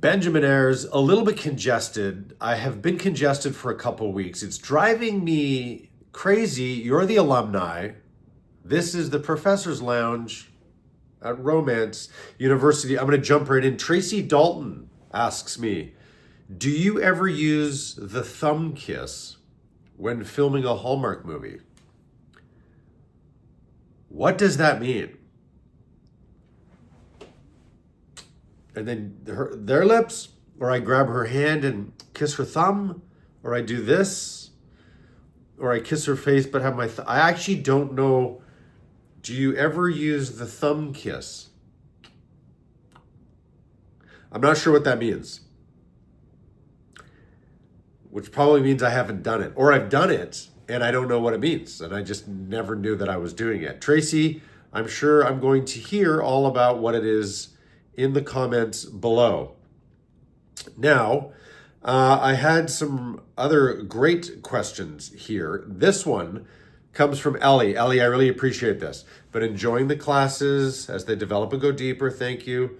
Benjamin Ayres, a little bit congested. I have been congested for a couple of weeks. It's driving me crazy. You're the alumni. This is the Professor's Lounge at Romance University. I'm going to jump right in. Tracy Dalton asks me, do you ever use the thumb kiss when filming a Hallmark movie? What does that mean? And then their lips, or I grab her hand and kiss her thumb, or I do this, or I kiss her face but have my I actually don't know. Do you ever use the thumb kiss? I'm not sure what that means. Which probably means I haven't done it, or I've done it and I don't know what it means, and I just never knew that I was doing it. Tracy, I'm sure I'm going to hear all about what it is in the comments below. Now, I had some other great questions here. This one comes from Ellie. Ellie, I really appreciate this. But enjoying the classes as they develop and go deeper. Thank you.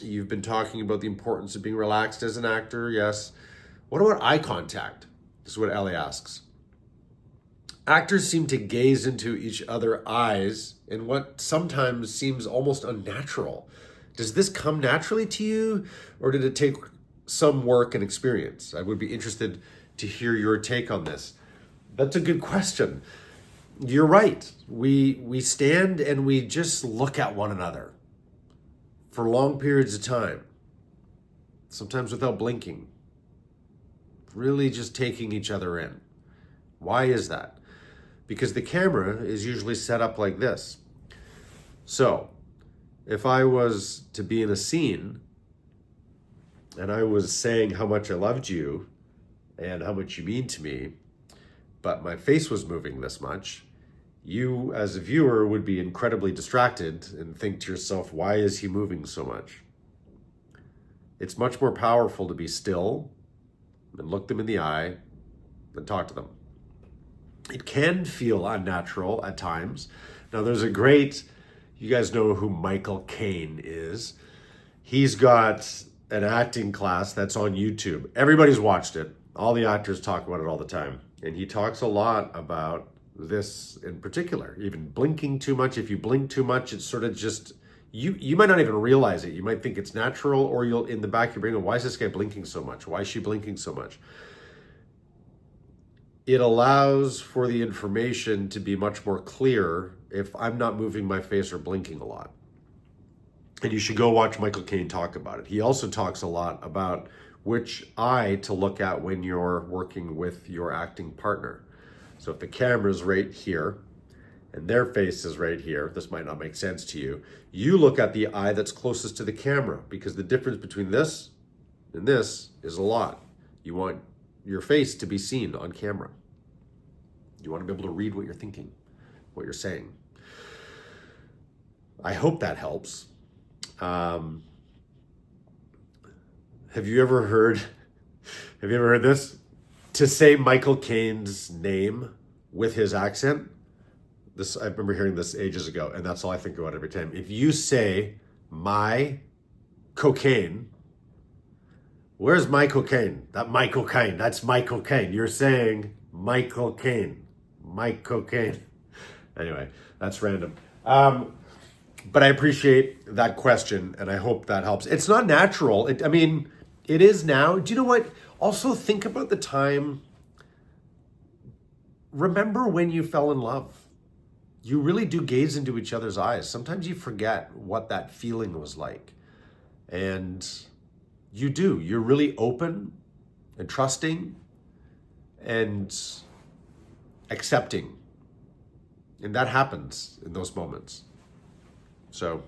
You've been talking about the importance of being relaxed as an actor. Yes. What about eye contact? This is what Ellie asks. Actors seem to gaze into each other's eyes in what sometimes seems almost unnatural. Does this come naturally to you, or did it take some work and experience? I would be interested to hear your take on this. That's a good question. You're right. We stand and we just look at one another for long periods of time, sometimes without blinking, really just taking each other in. Why is that? Because the camera is usually set up like this. So if I was to be in a scene and I was saying how much I loved you and how much you mean to me, but my face was moving this much, you as a viewer would be incredibly distracted and think to yourself, why is he moving so much? It's much more powerful to be still and look them in the eye than talk to them. It can feel unnatural at times. Now there's a great, you guys know who Michael Caine is. He's got an acting class that's on YouTube. Everybody's watched it. All the actors talk about it all the time. And he talks a lot about this in particular, even blinking too much. If you blink too much, it's sort of just, you might not even realize it. You might think it's natural, or you'll, in the back of your brain, why is this guy blinking so much? Why is she blinking so much? It allows for the information to be much more clear if I'm not moving my face or blinking a lot. And you should go watch Michael Caine talk about it. He also talks a lot about which eye to look at when you're working with your acting partner. So if the camera's right here and their face is right here, this might not make sense to you. You look at the eye that's closest to the camera, because the difference between this and this is a lot. You want your face to be seen on camera. You want to be able to read what you're thinking, what you're saying. I hope that helps. Have you ever heard this? To say Michael Caine's name with his accent, this, I remember hearing this ages ago, and that's all I think about every time. If you say my cocaine, where's my cocaine? That my cocaine, that's my cocaine. You're saying Michael Caine, my cocaine. Anyway, that's random. But I appreciate that question, and I hope that helps. It's not natural. It is now. Do you know what? Also think about the time. Remember when you fell in love. You really do gaze into each other's eyes. Sometimes you forget what that feeling was like. And you do. You're really open and trusting and accepting. And that happens in those moments. So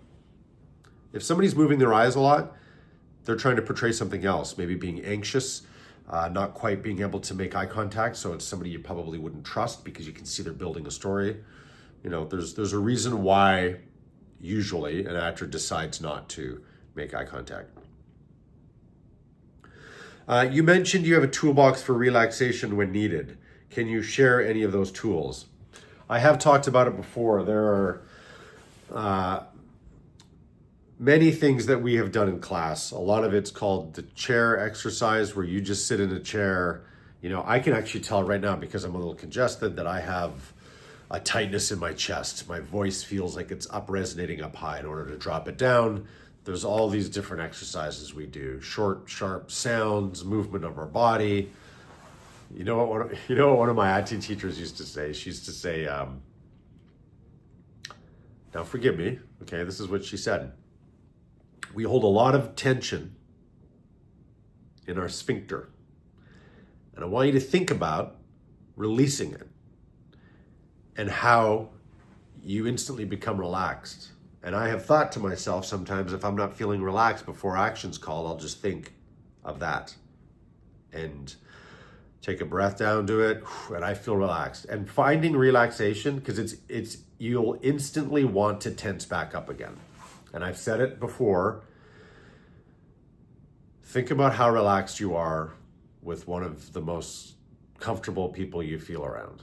if somebody's moving their eyes a lot, they're trying to portray something else, maybe being anxious, not quite being able to make eye contact. So it's somebody you probably wouldn't trust because you can see they're building a story. You know, there's a reason why usually an actor decides not to make eye contact. You mentioned you have a toolbox for relaxation when needed. Can you share any of those tools? I have talked about it before. There are many things that we have done in class. A lot of it's called the chair exercise, where you just sit in a chair. You know, I can actually tell right now, because I'm a little congested, that I have a tightness in my chest. My voice feels like it's up resonating up high. In order to drop it down, there's all these different exercises we do. Short, sharp sounds, movement of our body. You know what one of my IT teachers used to say? She used to say, now forgive me, okay, this is what she said. We hold a lot of tension in our sphincter. And I want you to think about releasing it and how you instantly become relaxed. And I have thought to myself sometimes, if I'm not feeling relaxed before action's called, I'll just think of that and take a breath down to it, and I feel relaxed. And finding relaxation, because it's you'll instantly want to tense back up again. And I've said it before, think about how relaxed you are with one of the most comfortable people you feel around.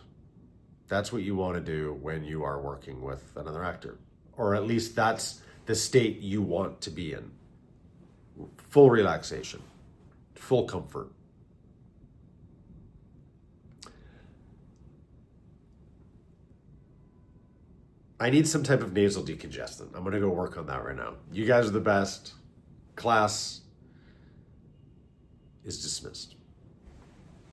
That's what you want to do when you are working with another actor. Or at least that's the state you want to be in. Full relaxation, full comfort. I need some type of nasal decongestant. I'm going to go work on that right now. You guys are the best. Class is dismissed.